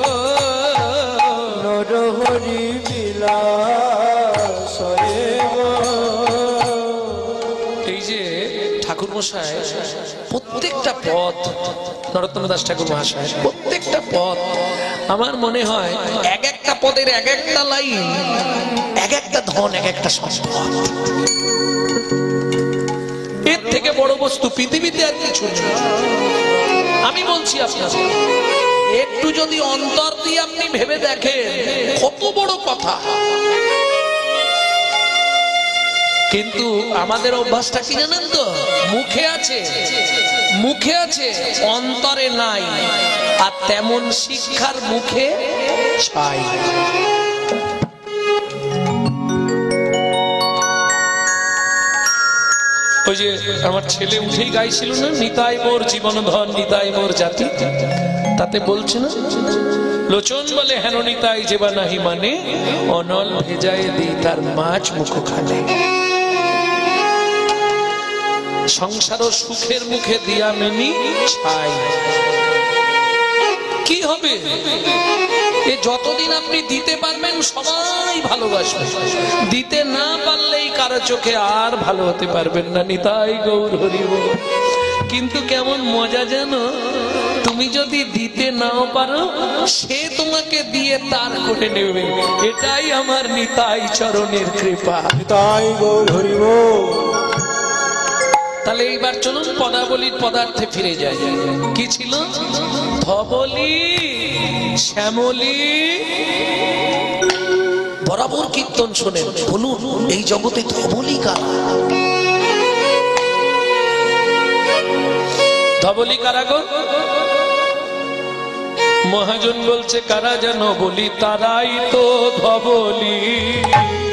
নরহরি বিলাসয়ে গো। এই যে ঠাকুর মশাই প্রত্যেকটা পদ, নরোত্তম দাস ঠাকুর মহাশয় প্রত্যেকটা পদ, আমার মনে হয় এক একটা পদের এক একটা লাইন, এক একটা ধন, এক একটা সম্পদ। এর থেকে বড় বস্তু পৃথিবীতে আর কিছু নেই। আমি বলছি আপনাকে, একটু যদি অন্তর দিয়ে আপনি ভেবে দেখেন কত বড় কথা। কিন্তু আমাদের অভ্যাসটা কি জানেন তো? মুখে আছে, মুখে আছে, অন্তরে নাই। আর তেমন শিক্ষার মুখে চাই। ওই যে আমার ছেলে উঠেই গাইছিল না, নিতাই মোর জীবন ধন নিতাই মোর জাতি, তাতে বলছে না, লোচন বলে হেন নিতাই যেবা নাহি মানে, অনল ভেজায় দিই তার মাছ মুখ খানে। সংসার সুখের মুখে দিয়া মেনি ছাই, কি হবে? এ যতদিন আপনি দিতে পারবেন সবাই ভালোবাসবে, দিতে না পারলেই কারো চোখে আর ভালো হতে পারবেন না। নিতাই গৌর হরি বল। কিন্তু কেমন মজা জানো, তুমি যদি দিতে নাও পারো, সে তোমাকে দিয়ে তার করে নেবে। এটাই আমার নিতাই চরণের কৃপা। নিতাই গৌর হরি বল। তাহলে এইবার চলুন পদাবলীর পদার্থে ফিরে যাই। কি ছিল? ধবলি, শ্যামলী। বরাবর কীর্তন শোনেন, বলুন এই জগতে ধবলি কারা? ধবলি কারা গো? মহাজন বলছে কারা যেন বলি, তারাই তো ধবলি,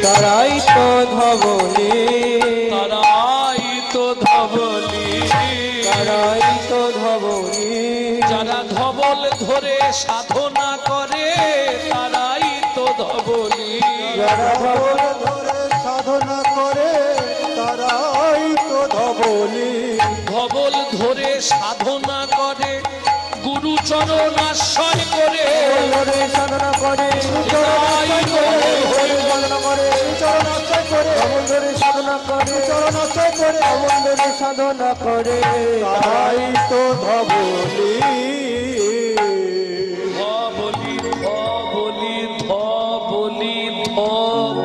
তারাই তো ধবলি, তারাই তো ধবলি, তারাই তো ধবলি। যারা ধবল ধরে সাধনা করে, তারাই তো ধবলি, যারা ধবল ধরে সাধনা করে, তারাই তো ধবলি। ধবল ধরে সাধনা করে, গুরু চরণ আশ্রয় করে, ধরে সাধনা করে, চরণ সাধনা করে, চরণ আশ্রয় করে, ধবল ধরে সাধনা করে, চরণ আশ্রয় করে, ধবল ধরে সাধনা করে, তারাই তো ধবলি। ধবলি, ধবলি, ধবলি, ধব।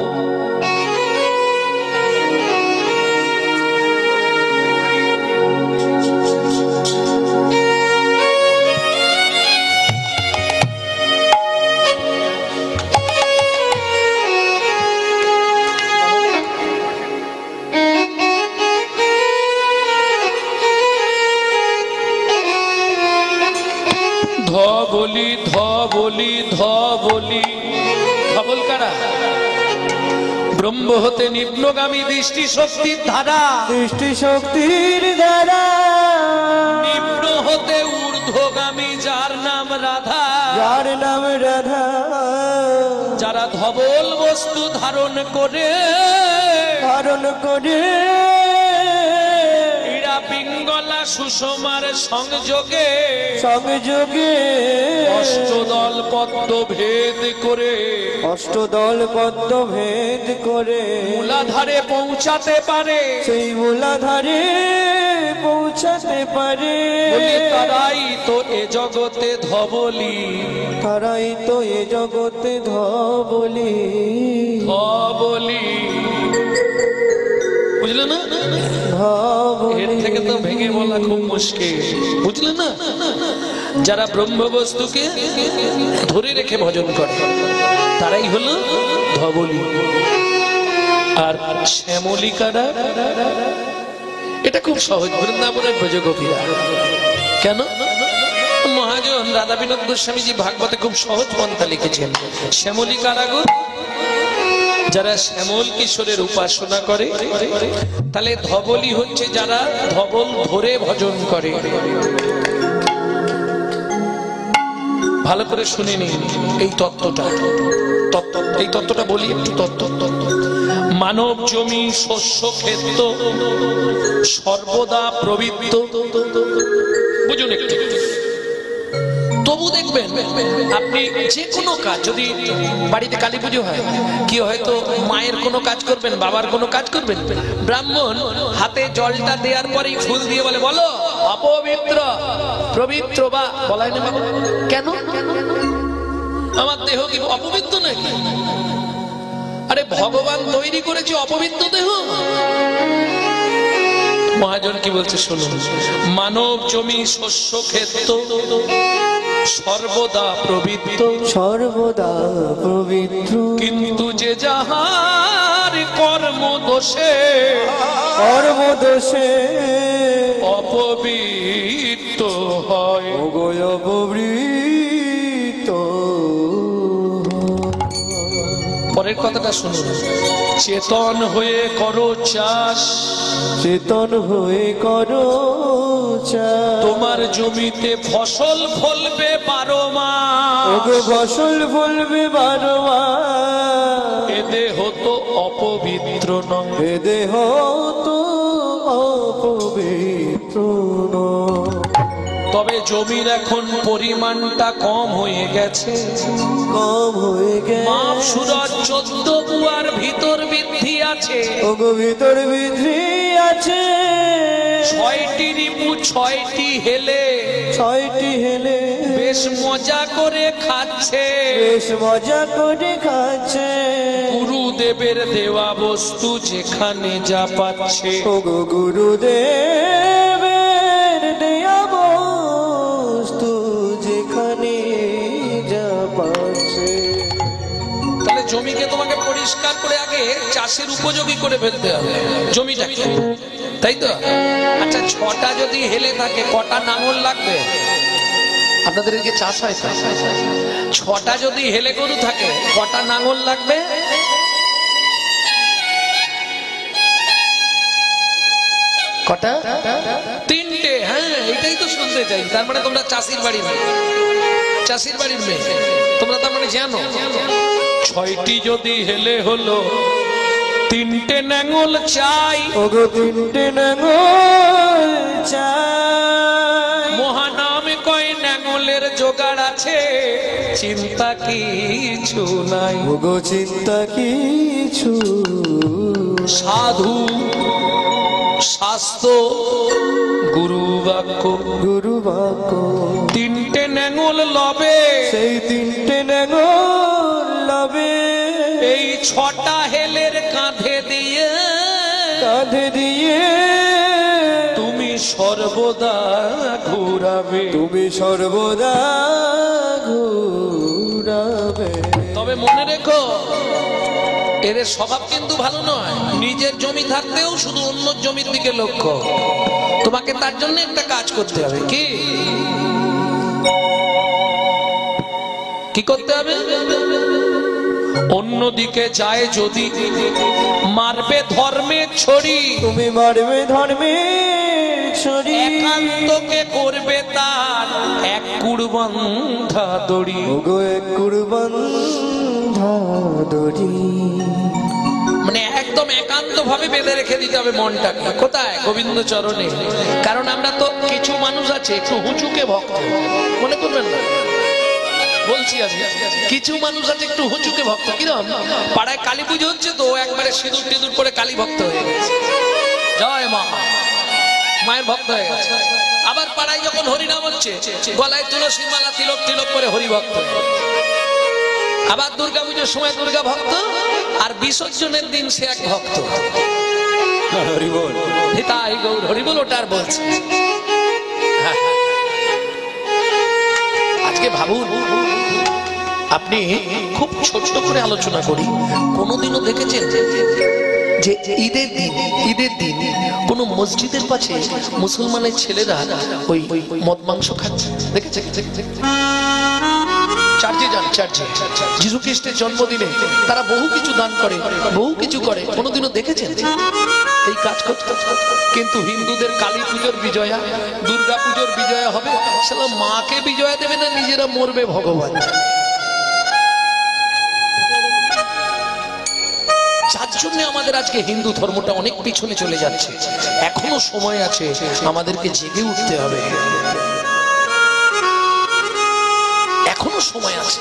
ধবলি, ধবলি, ধবলি। ধবল কারা? ব্রহ্ম হতে নিম্নগামী দৃষ্টি শক্তির ধারা, দৃষ্টি শক্তির দ্বারা, নিম্ন হতে ঊর্ধ্বগামী যার নাম রাধা, যার নাম রাধা। যারা ধবল বস্তু ধারণ করে, ধারণ করে, ইরা পিঙ্গলা সুষমার সংযোগে, সংযোগে, অষ্টদল পদ্ম ভেদ করে, অষ্টদল পদ্ম ভেদ করে, মূলাধারে পৌঁছাতে পারে। সেই মূলাধারে পৌঁছাতে পারে। বলি তারাই তো এ জগতে ধবলি, তারাই তো এ জগতে ধবলি। ধবলি। বুঝলে না? এর ধবলি। থেকে তো ভেঙে বলা খুব মুশকিল, বুঝলে না? যারা ব্রহ্ম বস্তুকে ধরে রেখে ভজন করে, তারাই হলো ধবলি। আর শ্যামলিকারা, এটা খুব সহজ। বৃন্দাবনের ব্রজগোপীরা। কেন? মহাজন রাধা বিনোদ গোস্বামীজি ভাগবতে খুব সহজ পন্থা লিখেছেন। শ্যামলিকারা গো, যারা শ্যামল কিশোরের উপাসনা করে। তাহলে ধবলি হচ্ছে যারা ধবল ধরে ভজন করে। ভালো করে শুনে নিন এই তত্ত্বটা। এই তত্ত্বটা বলি একটু। তত্ত্ব: মানব জমি শস্য ক্ষেত্র সর্বদা প্রবৃত্ত। বুঝুন একটু। তবু দেখবেন আপনি যে কোনো কাজ, যদি বাড়িতে কালী পুজো হয়, কি হয়তো মায়ের কোনো কাজ করবেন, বাবার কোনো কাজ করবেন, ব্রাহ্মণ হাতে জলটা দেওয়ার পরেই ফুল দিয়ে বলে, বলো অপবিত্র পবিত্র বা বলাই না। কেন? আমার দেহ কি অপবিত্র নাকি? আরে ভগবান তৈরি করেছে অপবিত্র দেহ। মহাজন কি বলছে শুনুন: মানব জমি শস্য ক্ষেত্র সর্বদা প্রবৃত্ত, সর্বদা পবিত্র, কিন্তু যে যাহার কর্ম দোষে, কর্মদোষে অপবিত্র হয়, অপবৃত। পরের কথাটা শুনুন, চেতন হয়ে করো চাষ, চেতন হয়ে করো চাষ, তোমার জমিতে ফসল ফলবে 12 মাস। ওগো ফসল ফলবে 12 মাস। এ দেহ তো অপবিত্র নয়, এ দেহ তো অপবিত্র নয়। তবে জমির এখন পরিমাণটা কম হয়ে গেছে, কম হয়ে গেছে। মাপ সুরজ 14 বুয়ার ভিতর বৃদ্ধি আছে, ওগো ভিতর বৃদ্ধি আছে। 6টি রিপু 6টি হেলে 6টি হেলে বেশ মজা করে খাচ্ছে, বেশ মজা করে খাচ্ছে। গুরুদেবের দেওয়া বস্তু যেখানে যা পাচ্ছে, ওগো গুরুদেবের দেয়া বস্তু যেখানে যা পাচ্ছে। তাহলে জমিকে তোমাকে পরিষ্কার করে আগে চাষের উপযোগী করে ফেলতে হবে জমিটাকে, তাই তো? আচ্ছা, 6টা যদি হেলে থাকে কটা নাঙল লাগবে? আপনাদের এদিকে চাষ হয় তো? 6টা যদি হেলে গরু থাকে কটা নাঙল লাগবে? কটা? 3টে। হ্যাঁ, এটাই তো শুনতে চাই। তার মানে তোমরা চাষির বাড়ির মেয়ে, চাষির বাড়ির মেয়ে তোমরা, তার মানে জানো 6টি যদি হেলে হলো 3টে নাঙল চাই। ওগো 3টে নাঙল চাই। মহানামে কয় নাঙলের জোগাড় আছে, চিন্তা কিছু নাই। ওগো চিন্তা কিছু। সাধু শাস্ত্র গুরু বাক্য, গুরু বাক্য 3টে নাঙল লবে, সেই 3টে নাঙল লবে। এই 6টা হেলের কাঁধে দিয়ে, কাঁধে দিয়ে তুমি সর্বদা ঘুরাবে, তুমি সর্বদা ঘুরাবে। তবে মনে রেখো এদের স্বভাব কিন্তু ভালো নয়। নিজের জমি থাকতেও শুধু অন্য জমির দিকে লক্ষ্য। তোমাকে তার জন্য একটা কাজ করতে হবে। কি করতে হবে? অন্যদিকে যায় যদি মারবে ধর্মের ছড়ি, তুমি মারবে ধর্মের ছড়ি। একান্তকে করবে তার এক কুড়বন্ধা দড়ি। ওগো এক কুড়বন্ধা দড়ি। মানে একদম একান্ত ভাবে বেঁধে রেখে দিতে হবে মনটাকে। কোথায়? গোবিন্দ চরণে। কারণ আমরা তো কিছু মানুষ আছে একটু হুঁচুকে ভক্ত, মনে করবেন না বলছি আজকে, কিছু মানুষ আছে একটু হুঁচুকে ভক্ত। কিরকম? পাড়ায় কালী পুজো হচ্ছে তো একবারে সিঁদুর টিঁদুর করে কালী ভক্ত হয়ে গেছে, জয় মা, মায়ের ভক্ত হয়ে গেছে। আবার পাড়ায় যখন হরিনাম হচ্ছে গলায় তুলসী মালা তিলক তিলক করে হরি ভক্ত হয়ে গেছে। আবার দুর্গা পুজোর সময় দুর্গা ভক্ত, আর বিসর্জনের দিন সে এক ভক্ত। হরিবল তাই গৌর হরিবল, ওটা আর বলছে। আজকে ভাবুন, আপনি খুব ছোট্ট করে আলোচনা করি, কোনোদিনও দেখেছেন যে ঈদের দিন কোন মসজিদের পাশে মুসলমানের ছেলেরা ওই মদ মাংস খাচ্ছে? দেখেছে? চার্চে যান, চার্চে যিশু খ্রিস্টের জন্মদিনে তারা বহু কিছু দান করে, বহু কিছু করে। কোনোদিনও দেখেছেন এই কাজ করতে? কিন্তু হিন্দুদের কালী পুজোর বিজয়া, দুর্গা পুজোর বিজয়া হবে, সেটা মাকে বিজয়া দেবে না, নিজেরা মরবে ভগবান। যার জন্য আমাদের আজকে হিন্দু ধর্মটা অনেক পিছনে চলে যাচ্ছে। এখনো সময় আছে, আমাদেরকে জেগে উঠতে হবে, এখনো সময় আছে।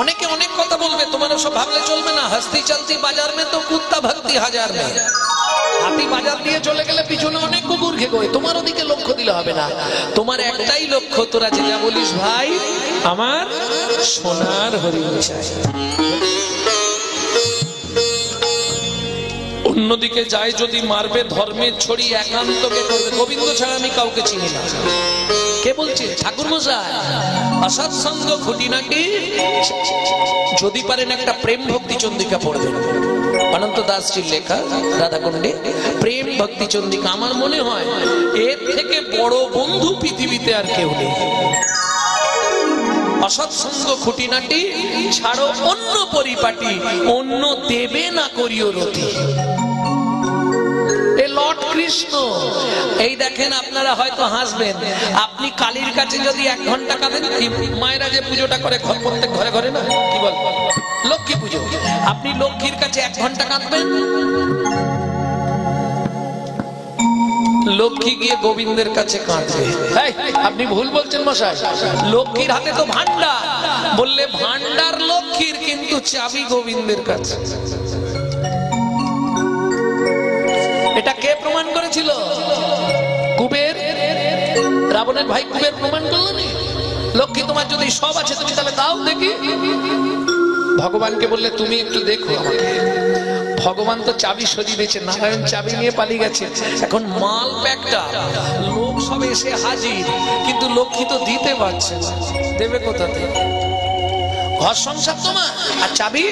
অনেকে অনেক কথা বলবে, তোমার সব ভাবলে চলবে না। হাসতি চলতি বাজার মে তো কুত্তা ভক্তি হাজার মে। হাতি বাজার দিয়ে চলে গেলে পিছনে অনেক কুকুর ঘেঁকোয়, তোমার ওদিকে লক্ষ্য দিলে হবে না। তোমার একটাই লক্ষ্য, তোরা যেটা বলিস ভাই, আমার সোনার হরিণ চাই। অন্যদিকে যায় যদি মারবে ধর্মের ছড়ি, একান্তকে করবে। গোবিন্দ ছাড়া আমি কাউকে চিনি না। কে বলছে? ঠাকুর মশাই। অসৎসঙ্গ ঘটি নাকি? যদি পারেন একটা প্রেম ভক্তি চন্দ্রিকা পড়বেন, অনন্ত দাসজির লেখা রাধাকুণ্ডে প্রেম ভক্তি চন্দ্রিকা। আমার মনে হয় এর থেকে বড় বন্ধু পৃথিবীতে আর কেউ নেই। অসৎসঙ্গ খুঁটিনাটি ছাড়ো অন্য পরিপাটি, অন্য দেবে না করিও রতি। লর্ড কৃষ্ণ। এই দেখেন, আপনারা হয়তো হাসবেন, আপনি কালীর কাছে যদি 1 ঘন্টা কাঁদেন, মায়েরা যে পুজোটা করে প্রত্যেক ঘরে ঘরে না, কি বল, লক্ষ্মী পুজো, আপনি লক্ষ্মীর কাছে 1 ঘন্টা কাঁদবেন, লক্ষ্মী গিয়ে গোবিন্দের কাছে কাঁদবে। আপনি ভুল বলছেন মশাই, লক্ষ্মীর হাতে তো ভান্ডার, বললে ভান্ডার লক্ষ্মীর, কিন্তু চাবি গোবিন্দের কাছে। এটা কে প্রমাণ করেছিল? কুবের, রাবণের ভাই কুবের প্রমাণ করলো না? লক্ষ্মী তোমার যদি সব আছে, তুমি তাহলে দাও দেখি। ভগবানকে বললে তুমি একটু দেখো আমাকে। ভগবান তো চাবি সরিয়ে দিয়েছে, নারায়ণ চাবি নিয়ে পালিয়ে গেছে, এখন মাল প্যাকটা, লোক সব এসে হাজির, কিন্তু লক্ষ্মী তো দিতে পারছে না, দেবে কোথা থেকে? ঘর সংসার তোমার, আর চাবি।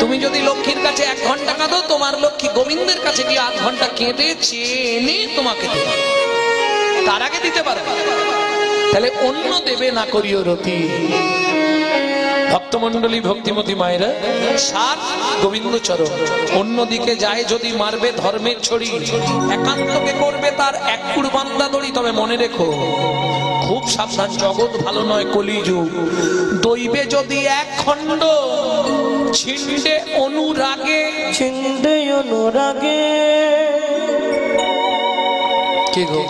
তুমি যদি লক্ষ্মীর কাছে 1 ঘন্টা কাঁদো, তোমার লক্ষ্মী গোবিন্দের কাছে গিয়ে 8 ঘন্টা কেঁদে চেনে তোমাকে দেবে, তার আগে দিতে পারবে। তাহলে অন্য দেবে না করিও রতি। ভক্তমন্ডলী, ভক্তিমতী মায়েরা, 7 গোবিন্দ চরণ। অন্যদিকে যায় যদি মারবে ধর্মের ছড়ি, একান্তকে করবে তার 1 কুড় বান্দা দড়ি। তবে মনে রেখো, খুব সাবধান, জগৎ ভালো নয়, কলিযুগ। দইবে যদি 1 খণ্ড, ছিন্ডে অনুরাগে, ছিন্ডে অনুরাগে। কে গো?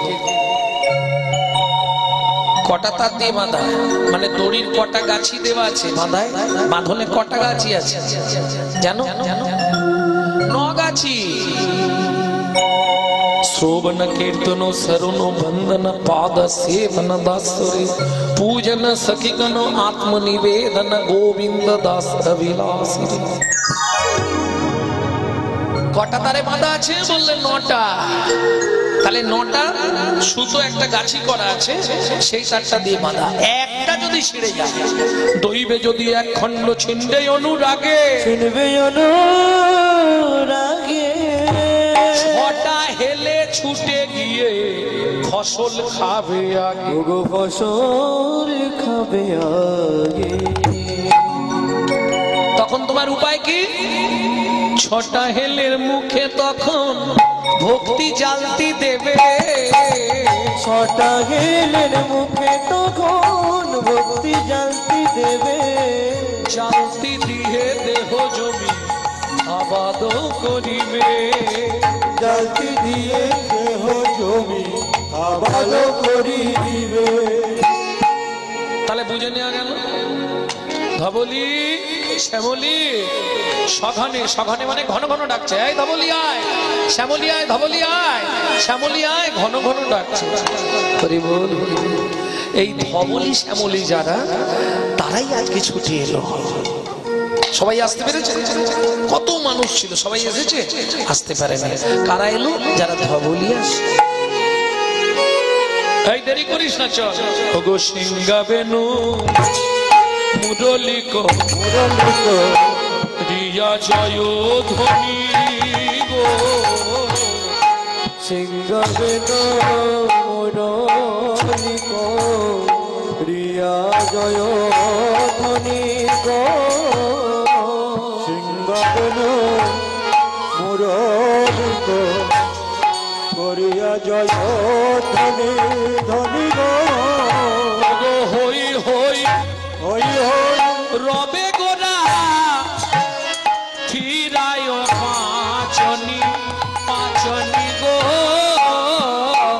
কটা তার দিয়ে বাঁধা, মানে দড়ির কটা গাছি দেওয়া আছে বাঁধায়, বাঁধনে কটা গাছি আছে জানো? 9 গাছি। শ্রবণ কীর্তন শরণ বন্দন পাদ সেবন দাসরে পূজন সখিগণ আত্মনিবেদন গোবিন্দ দাস বিলাসী। কটা তারে বাঁধা আছে? বললে 9টা। তাহলে 9টা সুতো একটা গাছি করা আছে, সেই তারটা দিয়ে বাঁধা। একটা যদি ছিঁড়ে যায়, দইবে যদি 1 খণ্ড, ছিন্ডে অনুরাগে, ছিন্ডে অনুরাগে। 6টা হেলে ছুটে গিয়ে ফসল খাবে আগে, গো ফসল খাবে আগে। তখন তোমার উপায় কি? 6টা হেলের মুখে তখন ভক্তি জ্বালতি দেবে। 6টা হেলের মুখে তখন ভক্তি জ্বালতি দেবে। জ্বালতি দিয়ে দেহ জমি আবাদ করিবে, জ্বালতি দিয়ে দেহ জমি আবাদ করিবে। তাহলে বুঝে নেওয়া গেল, ধবলি শ্যামলি সঘনে, সঘনে মানে ঘন ঘন ডাকছে, এই ধবলি আয়, শ্যামলি আয়, ধবলি আয়, শ্যামলি আয়, ঘন ঘন ডাকছে। হরি বল। এই ধবলি শ্যামলি যারা, তারাই আজকে ছুটি এলো। সবাই আসতে পেরেছে? কত মানুষ ছিল, সবাই এসেছে? আসতে পারে না। কারা এলো? যারা ধবলি আসে। এই দেরি করিস না, চল। ওগো সিংহা বেনু মুরলিক রিয়া জয় ধ্বনি গো, সিংহ বেনু মুরলিক রিয়া জয় ধ্বনি গো। সিংহ বেনু মুরলিক রিয়া জয় ধ্বনি ধ্বনি গো। হই হই হই হই রবে গোরা ফিরায় পাঁচনি, পাঁচনি গো।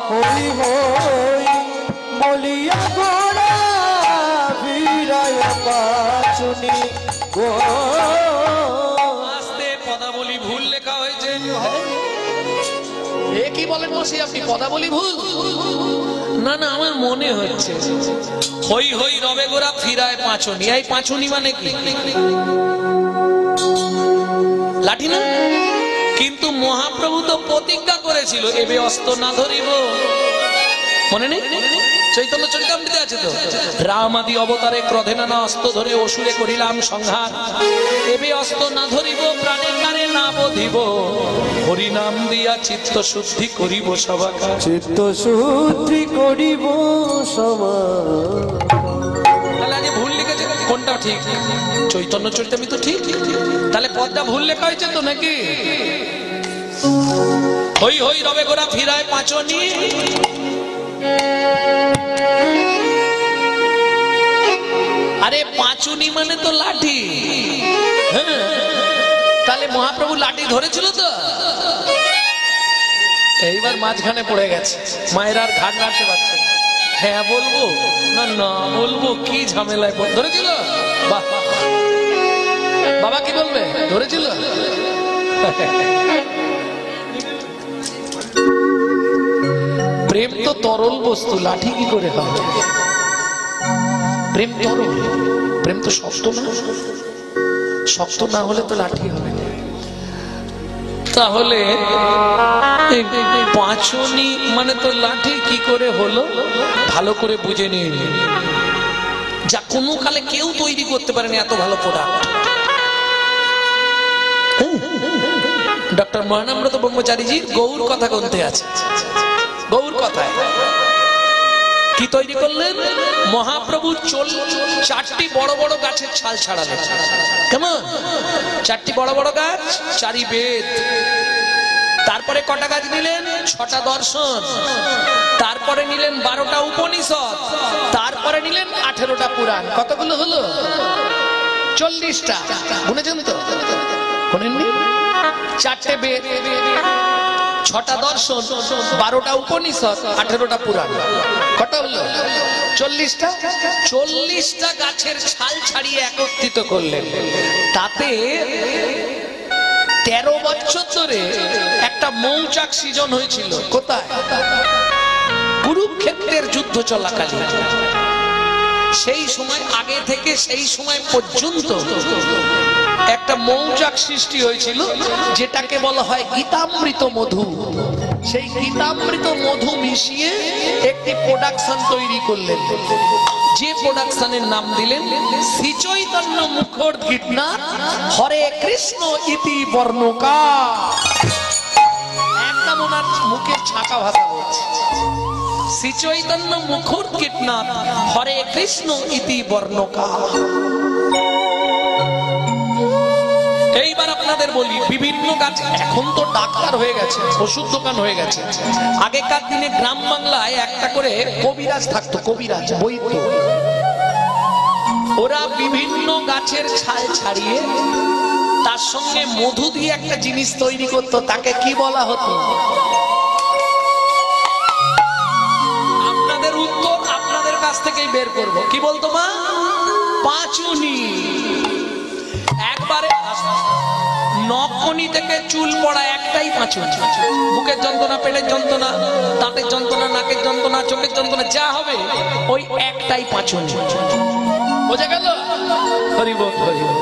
হই হই বলিয়া গোরা ফিরায় পাঁচনি গো। আস্তে পদাবলী ভুল লেখা হয়েছে। এ কি বলেন মশাই আপনি, পদাবলী ভুল? না না, আমার মনে হচ্ছে হই হই রবে গোরা ফিরায় পাঁচনি। এই পাঁচনি মানে কি? লাঠি না? কিন্তু মহাপ্রভু তো প্রতিজ্ঞা করেছিল, এবে অস্ত্র না ধরিব। মনে নেই? চৈতন্য চরিতামৃতে আছে তো, রাম আদি অবতারে ক্রোধে নানা অস্ত্র ধরে অসুরে করিলাম সংহার, এবে অস্ত্র না ধরিব প্রাণে কারে না বধিব, হরি নাম দিয়া চিত্ত শুদ্ধি করিব সবাকার। চিত্ত শুদ্ধি করিব সবার। পদটাও ঠিক, চৈতন্য চরিতামৃত ঠিক, তাহলে পদটা ভুল লেখা হয়েছে তো নাকি? হই হই রবে গোরা ফিরায় পাঁচনি, আরে পাঁচুনি মানে তো লাঠি। হ্যাঁ, তাহলে মহাপ্রভু লাঠি ধরেছিল তো? এইবার মাঝখানে পড়ে গেছে, মায়ের আর ঘাট নাড়তে পারছে না। হ্যাঁ বলবো না না বলবো, কি ঝামেলায় ধরেছিল? বাহ, বাবা কি বলবে? ধরেছিল। প্রেম তো তরল বস্তু, লাঠি কি করে হবে? প্রেম তরল, প্রেম তো শক্ত না, শক্ত না হলে তো লাঠি হবে না। তাহলে পাঁচনি মানে তো লাঠি কি করে হলো? ভালো করে বুঝে নিয়ে, যা কোনো কালে কেউ তৈরি করতে পারেনি এত ভালো প্রোডাক্ট। ডক্টর মহানামব্রত ব্রহ্মচারীজি গৌর কথা গ্রন্থে আছে, গৌর কথায় কি তৈরি করলেন? মহাপ্রভু 4টি বড় বড় গাছের ছাল ছাড়ালেন। কেমন? 4টি বড় বড় গাছ, 4ই বেদ। তারপরে কটা গাছ নিলেন? 6টা দর্শন। তারপরে নিলেন 12টা উপনিষদ। তারপরে নিলেন 18টা পুরাণ। কতগুলো হলো? 40টা। গুনেছেন তো? গুনেননি? 4টে বেদ, 6টা দর্শন, 12টা উপনিষদ, 18টা পুরাণ। কটা হলো? 40টা। 40টা গাছের ছাল ছাড়িয়ে একত্রিত করলেন। তাতে 13 বছর ধরে একটা মৌচাক সৃজন হয়েছিল। কোথায়? কুরুক্ষেত্রের যুদ্ধ চলাকালীন। সেই সময় আগে থেকে সেই সময় পর্যন্ত একটা মৌচাক সৃষ্টি হয়েছিল, যেটাকে বলা হয় গীতামৃত মধু। সেই গীতামৃত মধু মিশিয়ে একটি প্রোডাকশন তৈরি করলেন, যে প্রোডাকশনের নাম দিলেন শ্রী চৈতন্য মুখর গীতনাথ হরে কৃষ্ণ ইতি বর্ণকা। একদম ওনার মুখের ছাঁকা ভাষা বলছে, শ্রী চৈতন্য মুখর গীতনাথ হরে কৃষ্ণ ইতি বর্ণকা। এইবার আপনাদের বলি, বিভিন্ন গাছ, এখন তো ডাক্তার হয়ে গেছে, ওষুধ দোকান হয়ে গেছে। আগেকার দিনে গ্রাম বাংলায় একটা করে কবিরাজ থাকতো, কবিরাজ বৈদ্য। ওরা বিভিন্ন গাছের ছাল ছাড়িয়ে তার সঙ্গে মধু দিয়ে একটা জিনিস তৈরি করতো, তাকে কি বলা হতো? আপনাদের উত্তর আপনাদের কাছ থেকেই বের করব। কি বলতো মা? পাঁচুনি। একবারে নখনি থেকে চুল পড়া একটাই পাঁচুনি। বুকের যন্ত্রণা, পেটের যন্ত্রণা, দাঁতের যন্ত্রণা, নাকের যন্ত্রণা, চোখের যন্ত্রণা, যা হবে ওই একটাই পাঁচুনি। বোঝা গেল? হরি বল, হরি বল।